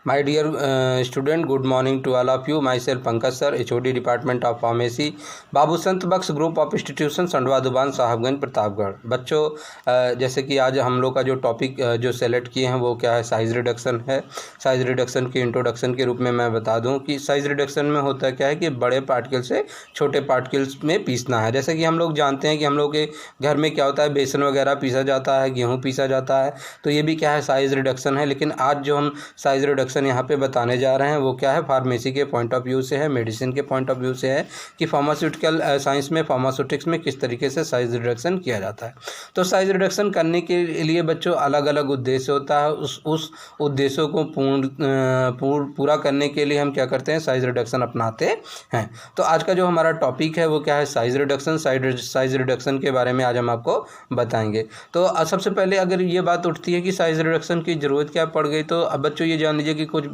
My dear student, good morning to all of you. Myself Pankaj sir, HOD Department of Pharmacy, Babu Sant Bakhsh Group of Institution Sandwa Duban Sahabganj Pratapgarh. बच्चों, जैसे कि आज हम लोग का जो टॉपिक जो सेलेक्ट किए हैं वो क्या है, साइज़ रिडक्शन है। साइज़ रिडक्शन के इंट्रोडक्शन के रूप में मैं बता दूं कि साइज़ रिडक्शन में होता क्या है कि बड़े पार्टिकल से छोटे पार्टिकल्स में पीसना है। जैसे कि हम लोग जानते हैं कि हम लोग के घर में क्या होता है, बेसन वगैरह पीसा जाता है, गेहूँ पीसा जाता है, तो ये भी क्या है, साइज़ रिडक्शन है। लेकिन आज जो हम साइज़ रिडक्शन यहाँ पे बताने जा रहे हैं वो क्या है, फार्मेसी के पॉइंट ऑफ व्यू से है, मेडिसिन के पॉइंट ऑफ व्यू से है कि फार्मास्यूटिकल साइंस में, फार्मास्यूटिक्स में किस तरीके से साइज़ रिडक्शन किया जाता है। तो साइज़ रिडक्शन करने के लिए बच्चों अलग अलग उद्देश्य होता है। उस उद्देश्यों को पूरा करने के लिए हम क्या करते हैं, साइज़ रिडक्शन अपनाते हैं। तो आज का जो हमारा टॉपिक है वो क्या है, साइज़ रिडक्शन। साइज़ रिडक्शन के बारे में आज हम आपको बताएंगे। तो सबसे पहले अगर ये बात उठती है कि साइज़ रिडक्शन की ज़रूरत क्या पड़ गई, तो अब बच्चों ये जान लीजिए कि कुछ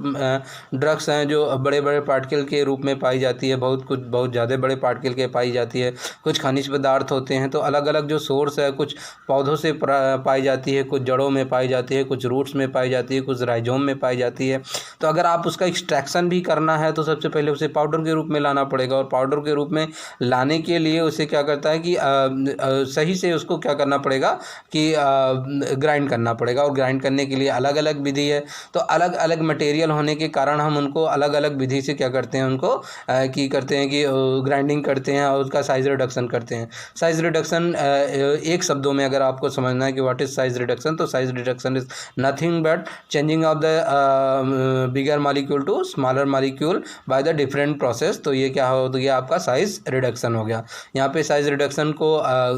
ड्रग्स हैं जो बड़े बड़े पार्टिकल के रूप में पाई जाती है, बहुत ज़्यादा बड़े पार्टिकल के पाई जाती है। कुछ खनिज पदार्थ होते हैं, तो अलग अलग जो सोर्स है, कुछ पौधों से पाई जाती है, कुछ जड़ों में पाई जाती है, कुछ रूट्स में पाई जाती है, कुछ राइजोम में पाई जाती है। तो अगर आप उसका एक्सट्रैक्शन भी करना है तो सबसे पहले उसे पाउडर के रूप में लाना पड़ेगा, और पाउडर के रूप में लाने के लिए उसे क्या करता है कि सही से उसको क्या करना पड़ेगा कि ग्राइंड करना पड़ेगा, और ग्राइंड करने के लिए अलग अलग विधि है। तो अलग अलग मटेरियल होने के कारण हम उनको अलग अलग विधि से क्या करते हैं, उनको करते हैं कि ग्राइंडिंग करते हैं और उसका साइज़ रिडक्शन करते हैं। साइज़ रिडक्शन एक शब्दों में अगर आपको समझना है कि व्हाट इज़ साइज़ रिडक्शन, तो size reduction is nothing but changing of the bigger molecule to smaller molecule by the different process. तो ये क्या हो, तो ये आपका साइज़ रिडक्शन हो गया। यहाँ पे साइज़ रिडक्शन को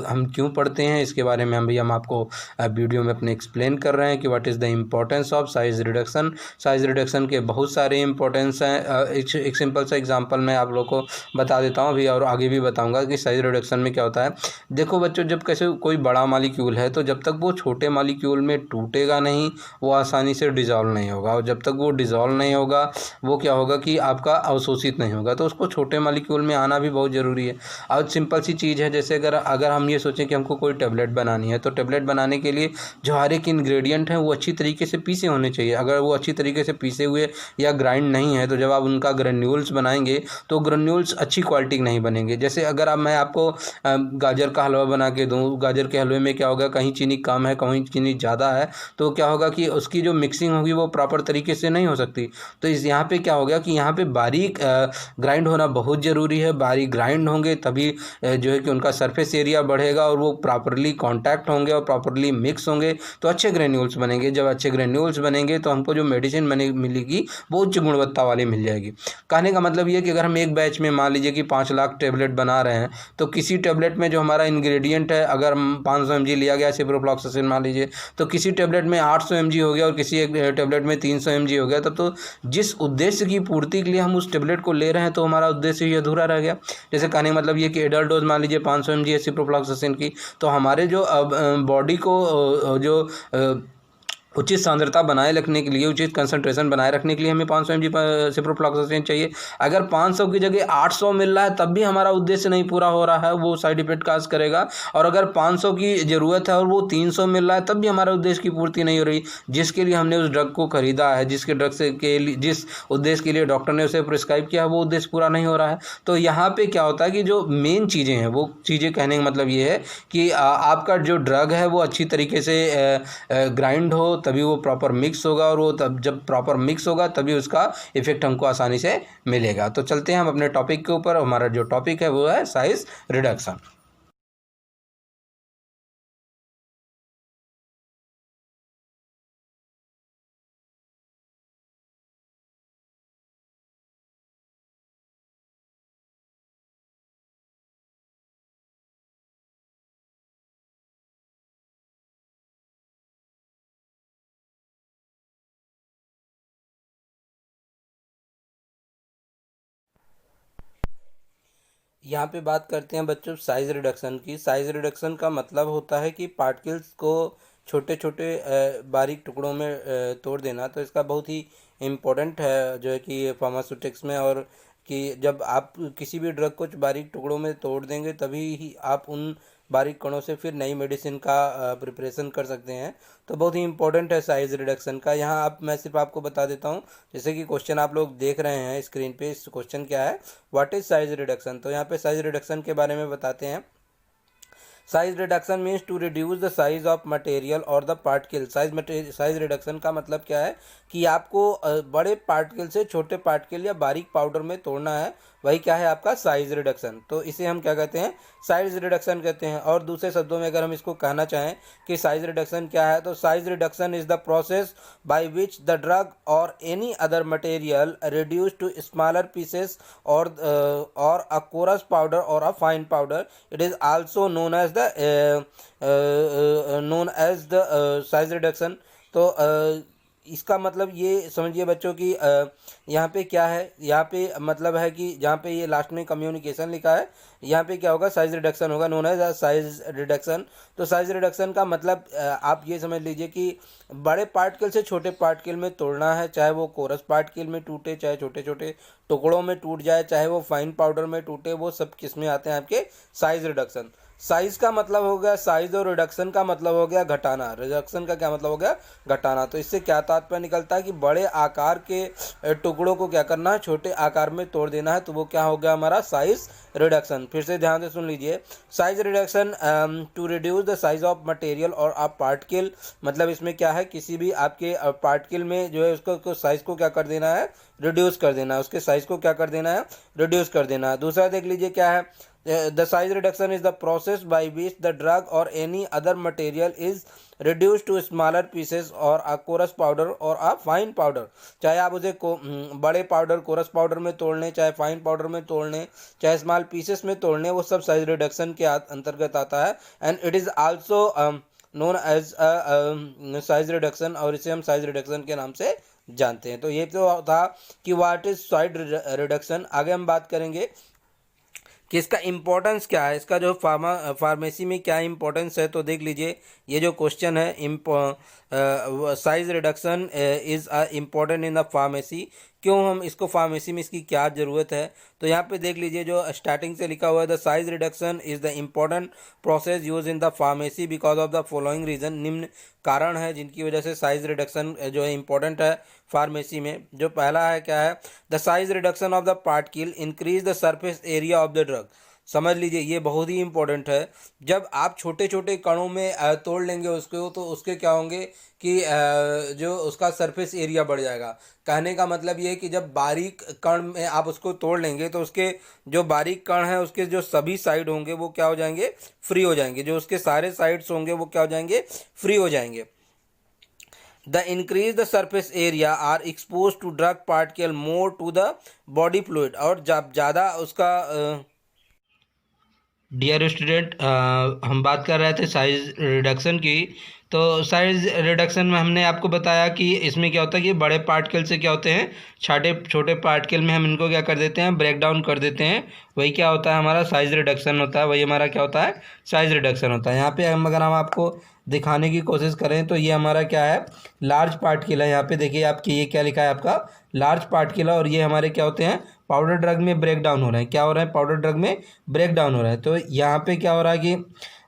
हम क्यों पढ़ते हैं इसके बारे में हम आपको वीडियो में अपने एक्सप्लेन कर रहे हैं कि what is the importance of size reduction. Size reduction के बहुत सारे इंपॉर्टेंस हैं। एक सिंपल सा एग्जांपल मैं आप लोग को बता देता हूँ अभी, और आगे भी बताऊंगा कि साइज़ रिडक्शन में क्या होता है। देखो बच्चों, जब कैसे कोई बड़ा मॉलिक्यूल है तो जब तक वो छोटे मॉलिक्यूल में टूटेगा नहीं, वो आसानी से डिज़ोल्व नहीं होगा, और जब तक वो डिज़ोल्व नहीं होगा वो क्या होगा कि आपका अवशोषित नहीं होगा। तो उसको छोटे मॉलिक्यूल में आना भी बहुत ज़रूरी है। और सिंपल सी चीज़ है, जैसे अगर हम ये सोचें कि हमको कोई टेबलेट बनानी है, तो टेबलेट बनाने के लिए जो हर एक इंग्रेडिएंट है वो अच्छी तरीके से पीसे होने चाहिए। अगर वो अच्छी तरीके से पीसे हुए या ग्राइंड नहीं है, तो जब आप उनका ग्रेन्यूल्स बनाएंगे तो ग्रेन्यूल्स अच्छी क्वालिटी के नहीं बनेंगे। जैसे अगर मैं आपको गाजर का हलवा बना के दूँ, गाजर के हलवे में क्या होगा, कहीं चीनी कम है, कहीं चीनी ज़्यादा है, तो क्या होगा कि उसकी जो मिक्सिंग होगी वो प्रॉपर तरीके से नहीं हो सकती। तो इस यहाँ पे क्या हो गया कि यहाँ पे बारीक ग्राइंड होना बहुत ज़रूरी है। बारीक ग्राइंड होंगे तभी जो है कि उनका सरफेस एरिया बढ़ेगा, और वो प्रॉपरली कॉन्टैक्ट होंगे और प्रॉपरली मिक्स होंगे तो अच्छे ग्रेन्यूल्स बनेंगे। जब अच्छे ग्रेन्यूल्स बनेंगे तो हमको जो मेडिसिन मिलेगी वो उच्च गुणवत्ता वाली मिल जाएगी। कहने का मतलब ये कि अगर हम एक बैच में मान लीजिए कि 5 लाख टेबलेट बना रहे हैं, तो किसी टेबलेट में जो हमारा इंग्रेडिएंट है, अगर 500 mg लिया गया सिप्रोफ्लॉक्सासिन मान लीजिए, तो किसी टेबलेट में 800 mg हो गया और किसी एक टेबलेट में 300 mg हो गया, तब तो जिस उद्देश्य की पूर्ति के लिए हम उस टेबलेट को ले रहे हैं तो हमारा उद्देश्य ही अधूरा रह गया। जैसे कहने का मतलब ये कि एडल्ट डोज मान लीजिए 500 mg है सिप्रोफ्लॉक्सासिन की, तो हमारे जो बॉडी को जो उचित सांद्रता बनाए रखने के लिए, उचित कंसंट्रेशन बनाए रखने के लिए हमें 500 mg सिप्रोफ्लॉक्सासिन चाहिए। अगर 500 की जगह 800 मिल रहा है तब भी हमारा उद्देश्य नहीं पूरा हो रहा है, वो साइड इफेक्ट काज करेगा। और अगर 500 की ज़रूरत है और वो 300 मिल रहा है तब भी हमारा उद्देश्य की पूर्ति नहीं हो रही, जिसके लिए हमने उस ड्रग को खरीदा है, जिस उद्देश्य के लिए डॉक्टर ने उसे प्रिस्क्राइब किया है, वो उद्देश्य पूरा नहीं हो रहा है। तो यहाँ पर क्या होता है कि जो मेन चीज़ें हैं, वो चीज़ें कहने का मतलब ये है कि आपका जो ड्रग है वो अच्छी तरीके से ग्राइंड हो, तभी वो प्रॉपर मिक्स होगा, और वो तब जब प्रॉपर मिक्स होगा तभी उसका इफेक्ट हमको आसानी से मिलेगा। तो चलते हैं हम अपने टॉपिक के ऊपर। हमारा जो टॉपिक है वो है साइज रिडक्शन। यहाँ पे बात करते हैं बच्चों साइज़ रिडक्शन की। साइज़ रिडक्शन का मतलब होता है कि पार्टिकल्स को छोटे छोटे बारीक टुकड़ों में तोड़ देना। तो इसका बहुत ही इम्पोर्टेंट है जो है कि फार्मास्यूटिक्स में, और कि जब आप किसी भी ड्रग को बारीक टुकड़ों में तोड़ देंगे तभी ही आप उन बारीक कणों से फिर नई मेडिसिन का प्रिपरेशन कर सकते हैं। तो बहुत ही इंपॉर्टेंट है साइज रिडक्शन का। यहाँ आप मैं सिर्फ आपको बता देता हूँ, जैसे कि क्वेश्चन आप लोग देख रहे हैं स्क्रीन पे, इस क्वेश्चन क्या है, व्हाट इज साइज रिडक्शन। तो यहाँ पे साइज रिडक्शन के बारे में बताते हैं। Size reduction means to reduce the size of material और द पार्टिकल। साइज रिडक्शन का मतलब क्या है कि आपको बड़े पार्टिकल से छोटे पार्टिकल या बारीक पाउडर में तोड़ना है, वही क्या है आपका साइज रिडक्शन। तो इसे हम क्या कहते हैं, साइज रिडक्शन कहते हैं। और दूसरे शब्दों में अगर हम इसको कहना चाहें कि साइज रिडक्शन क्या है, तो size reduction is the process by which the drug or any other material reduce to smaller pieces or a coarse powder or a fine powder. It is also known as the size reduction. तो इसका मतलब ये समझिए बच्चों कि यहाँ पे क्या है, यहाँ पे मतलब है कि जहाँ पे ये लास्ट में कम्युनिकेशन लिखा है, यहाँ पे क्या होगा, साइज रिडक्शन होगा, नोन एज साइज रिडक्शन। तो साइज रिडक्शन का मतलब आप ये समझ लीजिए कि बड़े पार्टिकल से छोटे पार्टिकल में तोड़ना है, चाहे वो कोरस पार्टिकल में टूटे, चाहे छोटे छोटे टुकड़ों में टूट जाए, चाहे वो फाइन पाउडर में टूटे, वो सब किस में आते हैं आपके साइज रिडक्शन। साइज का मतलब हो गया साइज और रिडक्शन का मतलब हो गया घटाना। रिडक्शन का क्या मतलब हो गया, घटाना। तो इससे क्या तात्पर्य निकलता है कि बड़े आकार के टुकड़ों को क्या करना है, छोटे आकार में तोड़ देना है, तो वो क्या हो गया हमारा साइज रिडक्शन। फिर से ध्यान से सुन लीजिए, size reduction to reduce the size of material और आप पार्टिकल, मतलब इसमें क्या है, किसी भी आपके पार्टिकल में जो है उसको साइज को क्या कर देना है, रिड्यूस कर देना है, उसके साइज को क्या कर देना है, रिड्यूस कर देना है। दूसरा देख लीजिए क्या है, the size reduction is the process by which the drug or any other material is reduced to smaller pieces or a coarse powder or a fine powder। चाहे आप उसे बड़े पाउडर कोरस पाउडर में तोड़ लें, चाहे फाइन पाउडर में तोड़ लें, चाहे स्मॉल पीसेस में तोड़ लें, वो सब साइज रिडक्शन के अंतर्गत आता है। And it is also known as size reduction, और इसे हम साइज रिडक्शन के नाम से जानते हैं। तो ये तो था कि व्हाट इज साइज रिडक्शन। आगे हम बात करेंगे कि इसका इम्पोर्टेंस क्या है, इसका जो फार्मेसी में क्या इम्पोर्टेंस है। तो देख लीजिए, ये जो क्वेश्चन है, size reduction is important in the pharmacy. क्यों हम इसको फार्मेसी में, इसकी क्या ज़रूरत है। तो यहाँ पे देख लीजिए, जो स्टार्टिंग से लिखा हुआ है, the size reduction is the important process use in the pharmacy because of the following reason. निम्न कारण है जिनकी वजह से साइज रिडक्शन जो है इम्पोर्टेंट है फार्मेसी में। जो पहला है क्या है, the size reduction of the particle increase the surface area of the drug. समझ लीजिए, ये बहुत ही इंपॉर्टेंट है। जब आप छोटे छोटे कणों में तोड़ लेंगे उसको, तो उसके क्या होंगे कि जो उसका सरफेस एरिया बढ़ जाएगा। कहने का मतलब ये है कि जब बारीक कण में आप उसको तोड़ लेंगे, तो उसके जो बारीक कण हैं उसके जो सभी साइड होंगे वो क्या हो जाएंगे, फ्री हो जाएंगे। जो उसके सारे साइड्स होंगे वो क्या हो जाएंगे, फ्री हो जाएंगे। The increase the surface area are exposed to drug particle more to the body fluid। और जब ज़्यादा उसका डियर स्टूडेंट, हम बात कर रहे थे साइज रिडक्शन की। तो साइज रिडक्शन में हमने आपको बताया कि इसमें क्या होता है कि बड़े पार्टिकल से क्या होते हैं, छोटे छोटे पार्टिकल में हम इनको क्या कर देते हैं, ब्रेक डाउन कर देते हैं। वही क्या होता है हमारा साइज रिडक्शन होता है, वही हमारा क्या होता है, साइज रिडक्शन होता है। यहाँ पे अगर हम आपको दिखाने की कोशिश करें तो ये हमारा क्या है, लार्ज पार्टिकल है। यहाँ पे देखिए आपकी, ये क्या लिखा है आपका, लार्ज पार्टिकल है। और ये हमारे क्या होते हैं, पाउडर ड्रग में ब्रेक डाउन हो रहे हैं। क्या हो रहा है, पाउडर ड्रग में ब्रेक डाउन हो रहा है। तो यहाँ पे क्या हो रहा है कि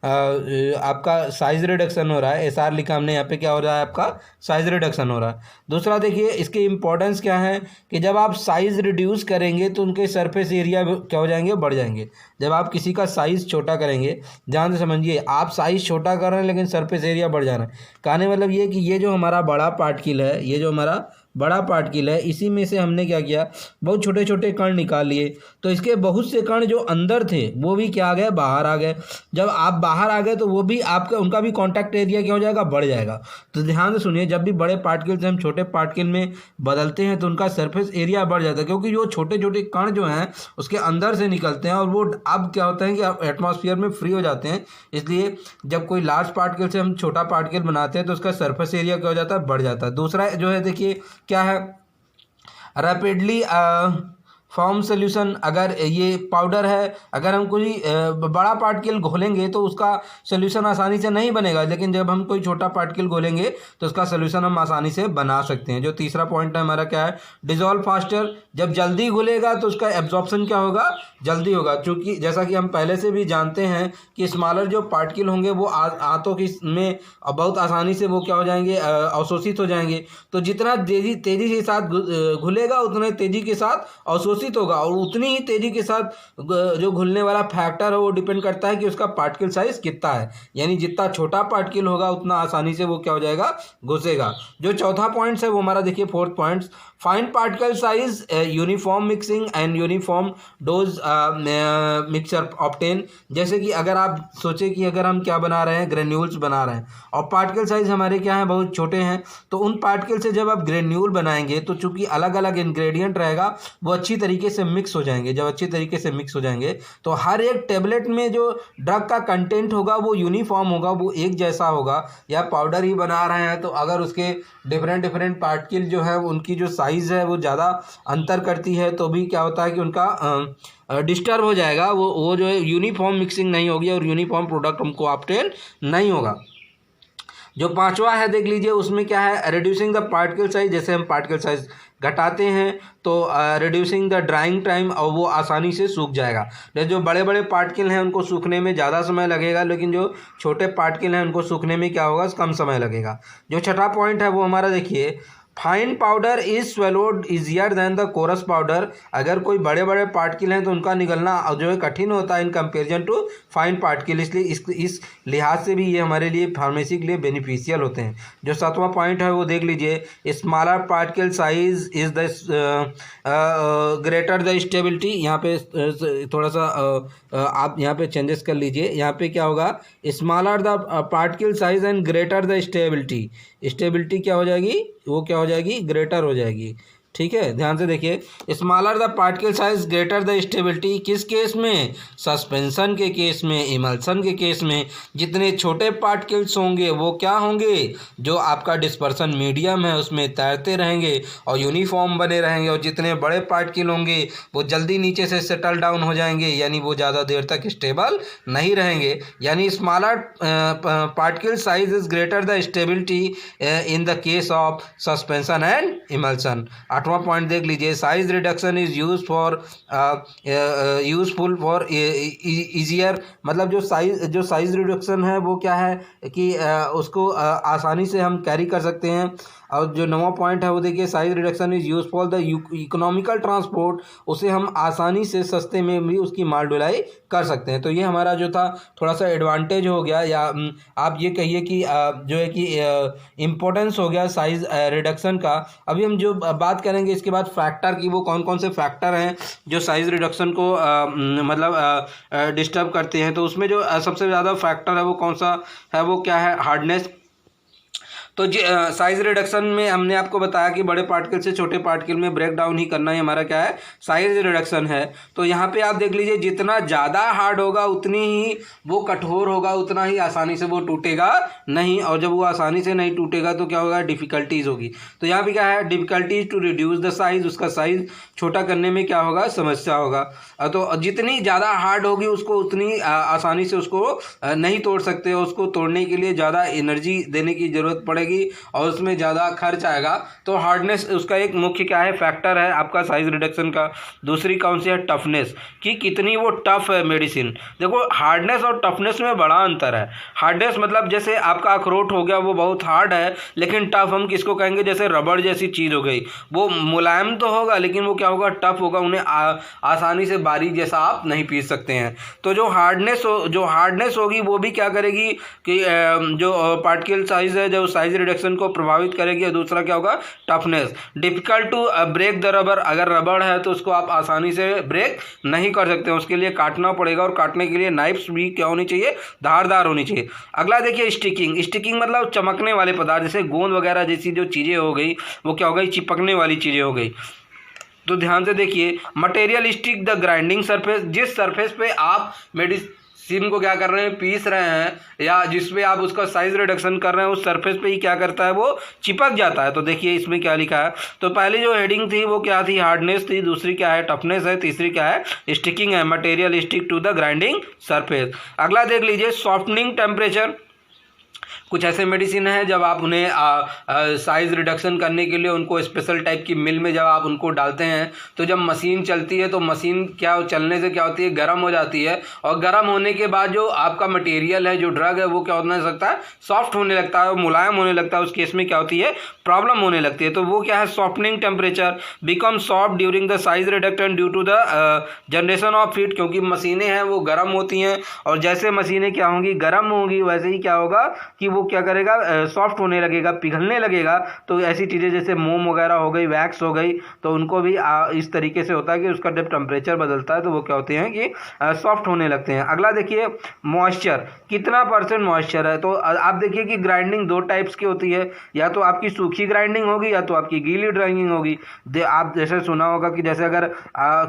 आपका साइज रिडक्शन हो रहा है। एसआर लिखा हमने, यहाँ पे क्या हो रहा है आपका साइज रिडक्शन हो रहा है। दूसरा देखिए, इसके इंपॉर्टेंस क्या है कि जब आप साइज रिड्यूस करेंगे तो उनके सरफेस एरिया क्या हो जाएंगे, बढ़ जाएंगे। जब आप किसी का साइज़ छोटा करेंगे, ध्यान से समझिए, आप साइज़ छोटा कर रहे हैं लेकिन सरफेस एरिया बढ़ जा रहा है। कहने मतलब ये कि ये जो हमारा बड़ा पार्टिकल है, ये जो हमारा बड़ा पार्टिकल है, इसी में से हमने क्या किया, बहुत छोटे छोटे कण निकाल लिए। तो इसके बहुत से कण जो अंदर थे वो भी क्या आ गए, बाहर आ गए। जब आप बाहर आ गए तो वो भी आपका, उनका भी कॉन्टैक्ट एरिया क्या हो जाएगा, बढ़ जाएगा। तो ध्यान से सुनिए, जब भी बड़े पार्टिकल से हम छोटे पार्टिकल में बदलते हैं तो उनका सरफेस एरिया बढ़ जाता है, क्योंकि जो छोटे छोटे कण जो हैं उसके अंदर से निकलते हैं और वो अब क्या होता है कि एटमॉस्फेयर में फ्री हो जाते हैं। इसलिए जब कोई लार्ज पार्टिकल से हम छोटा पार्टिकल बनाते हैं तो उसका सरफेस एरिया क्या हो जाता है, बढ़ जाता है। दूसरा जो है देखिए क्या है, रैपिडली फॉर्म सोल्यूशन, अगर ये पाउडर है, अगर हम कोई बड़ा पार्टिकल घोलेंगे तो उसका सोल्यूशन आसानी से नहीं बनेगा, लेकिन जब हम कोई छोटा पार्टिकल घोलेंगे तो उसका सोल्यूशन हम आसानी से बना सकते हैं। जो तीसरा पॉइंट है हमारा क्या है, डिजॉल्व फास्टर। जब जल्दी घुलेगा तो उसका एब्जॉर्प्शन क्या होगा, जल्दी होगा, क्योंकि जैसा कि हम पहले से भी जानते हैं कि स्मॉलर जो पार्टिकल होंगे वो आंतों की में बहुत आसानी से वो क्या हो जाएंगे, अवशोषित हो जाएंगे। तो जितना तेजी के साथ घुलेगा उतने तेजी के साथ अवशोषित होगा, और उतनी ही तेजी के साथ जो घुलने वाला फैक्टर है वो डिपेंड करता है कि उसका पार्टिकल साइज कितना है, यानी जितना छोटा पार्टिकल होगा उतना आसानी से वो क्या हो जाएगा, घुसेगा। जो चौथा पॉइंट है वो हमारा देखिए fourth point, fine particle size, uniform mixing and uniform dose mixture obtain. जैसे कि अगर आप सोचें कि अगर हम क्या बना रहे हैं, ग्रेन्यूल्स बना रहे हैं और पार्टिकल साइज हमारे क्या है, बहुत छोटे हैं, तो उन पार्टिकल से जब आप ग्रेन्यूल बनाएंगे तो चूंकि अलग अलग इंग्रेडिएंट रहेगा वो अच्छी तरीके से मिक्स हो जाएंगे। जब अच्छी तरीके से मिक्स हो जाएंगे तो हर एक टेबलेट में जो ड्रग का कंटेंट होगा वो यूनिफॉर्म होगा, वो एक जैसा होगा। या पाउडर ही बना रहे हैं तो अगर उसके डिफरेंट डिफरेंट पार्टिकल जो है उनकी जो साइज़ है वो ज़्यादा अंतर करती है तो भी क्या होता है कि उनका डिस्टर्ब हो जाएगा, वो जो है यूनिफॉर्म मिक्सिंग नहीं होगी और यूनिफॉर्म प्रोडक्ट हमको ऑब्टेन नहीं होगा। जो पांचवा है देख लीजिए, उसमें क्या है, रिड्यूसिंग द पार्टिकल साइज। जैसे हम पार्टिकल साइज घटाते हैं तो रिड्यूसिंग द ड्राइंग टाइम, और वो आसानी से सूख जाएगा। जो बड़े बड़े पार्टिकल हैं उनको सूखने में ज़्यादा समय लगेगा, लेकिन जो छोटे पार्टिकल हैं उनको सूखने में क्या होगा, कम समय लगेगा। जो छठा पॉइंट है वो हमारा देखिए, fine powder is swallowed easier then the coarse powder. अगर कोई बड़े बड़े पार्टिकल हैं तो उनका निगलना जो है कठिन होता है in comparison to fine particle, इसलिए इस लिहाज से भी ये हमारे लिए फार्मेसी के लिए बेनिफिशियल होते हैं। जो सातवां पॉइंट है वो देख लीजिए, smaller particle size is the greater the stability. यहाँ पे थोड़ा सा आप यहाँ पे चेंजेस कर लीजिए, यहाँ पे क्या होगा, smaller the particle size and greater the stability. Stability क्या हो जाएगी, वो क्या हो जाएगी, ग्रेटर हो जाएगी। ठीक है, ध्यान से देखिए, smaller the particle size greater the stability. किस केस में, सस्पेंशन के केस में, इमल्सन के केस में। जितने छोटे पार्टिकल्स होंगे वो क्या होंगे, जो आपका डिस्पर्सन मीडियम है उसमें तैरते रहेंगे और यूनिफॉर्म बने रहेंगे, और जितने बड़े पार्टिकल होंगे वो जल्दी नीचे से सेटल डाउन हो जाएंगे, यानी वो ज़्यादा देर तक स्टेबल नहीं रहेंगे। यानी smaller particle size is greater the stability in the case of suspension and emulsion. आठवां पॉइंट देख लीजिए, size reduction is useful for easier. मतलब जो साइज रिडक्शन है वो क्या है कि उसको आसानी से हम कैरी कर सकते हैं। और जो नवा पॉइंट है वो देखिए, size reduction is use for the economical transport. उसे हम आसानी से सस्ते में भी उसकी माल ढुलाई कर सकते हैं। तो ये हमारा जो था थोड़ा सा एडवांटेज हो गया, या आप ये कहिए कि जो है कि इम्पोर्टेंस हो गया साइज रिडक्शन का। अभी हम जो बात करेंगे इसके बाद फैक्टर की, वो कौन कौन से फैक्टर हैं जो साइज रिडक्शन को मतलब डिस्टर्ब करते हैं। तो उसमें जो सबसे ज़्यादा फैक्टर है वो कौन सा है, वो क्या है, हार्डनेस। तो साइज रिडक्शन में हमने आपको बताया कि बड़े पार्टिकल से छोटे पार्टिकल में ब्रेक डाउन ही करना ही हमारा क्या है, साइज रिडक्शन है। तो यहाँ पे आप देख लीजिए, जितना ज़्यादा हार्ड होगा उतनी ही वो कठोर होगा, उतना ही आसानी से वो टूटेगा नहीं, और जब वो आसानी से नहीं टूटेगा तो क्या होगा, डिफ़िकल्टीज होगी। तो यहाँ पे क्या है, difficulties to reduce the size, उसका साइज छोटा करने में क्या होगा, समस्या होगा। तो जितनी ज़्यादा हार्ड होगी उसको उतनी आसानी से उसको नहीं तोड़ सकते, उसको तोड़ने के लिए ज़्यादा एनर्जी देने की ज़रूरत पड़ेगी और उसमें ज़्यादा खर्च आएगा। तो हार्डनेस उसका एक मुख्य क्या है, फैक्टर है आपका साइज रिडक्शन का। दूसरी कौन सी है, टफनेस, कि कितनी वो टफ है मेडिसिन। देखो, हार्डनेस और टफनेस में बड़ा अंतर है। हार्डनेस मतलब जैसे आपका अखरोट हो गया, वो बहुत हार्ड है, लेकिन टफ हम किसको कहेंगे, जैसे रबड़ जैसी चीज़ हो गई, वो मुलायम तो होगा लेकिन वो क्या होगा, टफ होगा, उन्हें आसानी से बारीक जैसा आप नहीं पीस सकते हैं। तो जो हार्डनेस होगी वो भी क्या करेगी कि जो पार्टिकल साइज है, जो साइज रिडक्शन को प्रभावित करेगी। और दूसरा क्या होगा, toughness. Difficult to break the rubber, अगर रबड़ है तो उसको आप आसानी से ब्रेक नहीं कर सकते, उसके लिए काटना पड़ेगा, और काटने के लिए नाइफ्स भी क्या होनी चाहिए, धारदार होनी चाहिए। अगला देखिए, स्टिकिंग मतलब चमकने वाले पदार्थ, जैसे गोंद वगैरह जैसी जो चीज़ें हो गई वो क्या हो गई, चिपकने वाली चीज़ें हो गई। तो ध्यान से देखिए, material stick the grinding surface, जिस सरफेस पे आप मशीन को क्या कर रहे हैं, पीस रहे हैं, या जिस पे आप उसका साइज रिडक्शन कर रहे हैं उस सरफेस पे ही क्या करता है, वो चिपक जाता है। तो देखिए इसमें क्या लिखा है। तो पहली जो हेडिंग थी वो क्या थी, हार्डनेस थी, दूसरी क्या है, टफनेस है, तीसरी क्या है, स्टिकिंग है, material stick to the grinding surface. अगला देख लीजिए, सॉफ्टनिंग टेम्परेचर। कुछ ऐसे मेडिसिन हैं जब आप उन्हें साइज़ रिडक्शन करने के लिए उनको स्पेशल टाइप की मिल में जब आप उनको डालते हैं तो जब मशीन चलती है तो मशीन क्या चलने से क्या होती है, गर्म हो जाती है, और गर्म होने के बाद जो आपका मटेरियल है, जो ड्रग है, वो क्या होने सकता है, सॉफ्ट होने लगता है, मुलायम होने लगता है। उस केस में क्या होती है, प्रॉब्लम होने लगती है। तो वो क्या है, softening temperature. Become soft during the size reduction due to the generation of heat, क्योंकि मशीनें हैं वो गर्म होती हैं, और जैसे मशीनें क्या होंगी, गर्म होंगी, वैसे ही क्या होगा कि वो क्या करेगा, सॉफ्ट होने लगेगा, पिघलने लगेगा। तो ऐसी चीज़ें जैसे मोम वगैरह हो गई, वैक्स हो गई, तो उनको भी इस तरीके से होता है कि उसका जब टेम्परेचर बदलता है तो वो क्या होते हैं कि सॉफ्ट होने लगते हैं। अगला देखिए, मॉइस्चर, कितना % मॉइस्चर है। तो आप देखिए कि ग्राइंडिंग दो टाइप्स की होती है, या तो आपकी सूखी ग्राइंडिंग होगी या तो आपकी गीली ग्राइंडिंग होगी। आप जैसे सुना होगा कि जैसे अगर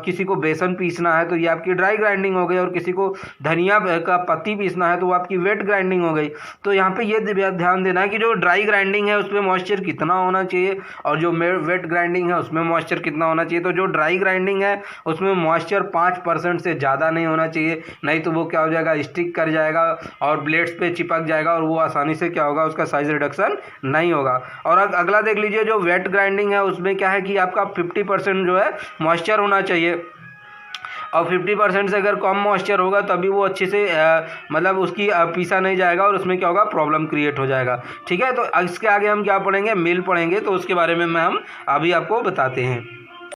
किसी को बेसन पीसना है तो ये आपकी ड्राई ग्राइंडिंग हो गई, और किसी को धनिया का पत्ती पीसना है तो वो आपकी वेट ग्राइंडिंग हो गई। तो यहाँ पे ये ध्यान देना है कि जो ड्राई ग्राइंडिंग है उसमें मॉइस्चर कितना होना चाहिए, और जो वेट ग्राइंडिंग है उसमें मॉइस्चर कितना होना चाहिए। तो जो ड्राई ग्राइंडिंग है उसमें मॉइस्चर 5% से ज़्यादा नहीं होना चाहिए, नहीं तो वो क्या हो जाएगा, स्टिक कर जाएगा और ब्लेड्स पे चिपक जाएगा, और वो आसानी से क्या होगा, उसका साइज रिडक्शन नहीं होगा। और अगला देख लीजिए, जो वेट ग्राइंडिंग है उसमें क्या है कि आपका 50% जो है मॉइस्चर होना चाहिए, और 50% से अगर कम मॉइस्चर होगा तभी वो अच्छे से मतलब उसकी पीसा नहीं जाएगा, और उसमें क्या होगा, प्रॉब्लम क्रिएट हो जाएगा। ठीक है, तो इसके आगे हम क्या पढ़ेंगे, मिल पढ़ेंगे, तो उसके बारे में हम अभी आपको बताते हैं।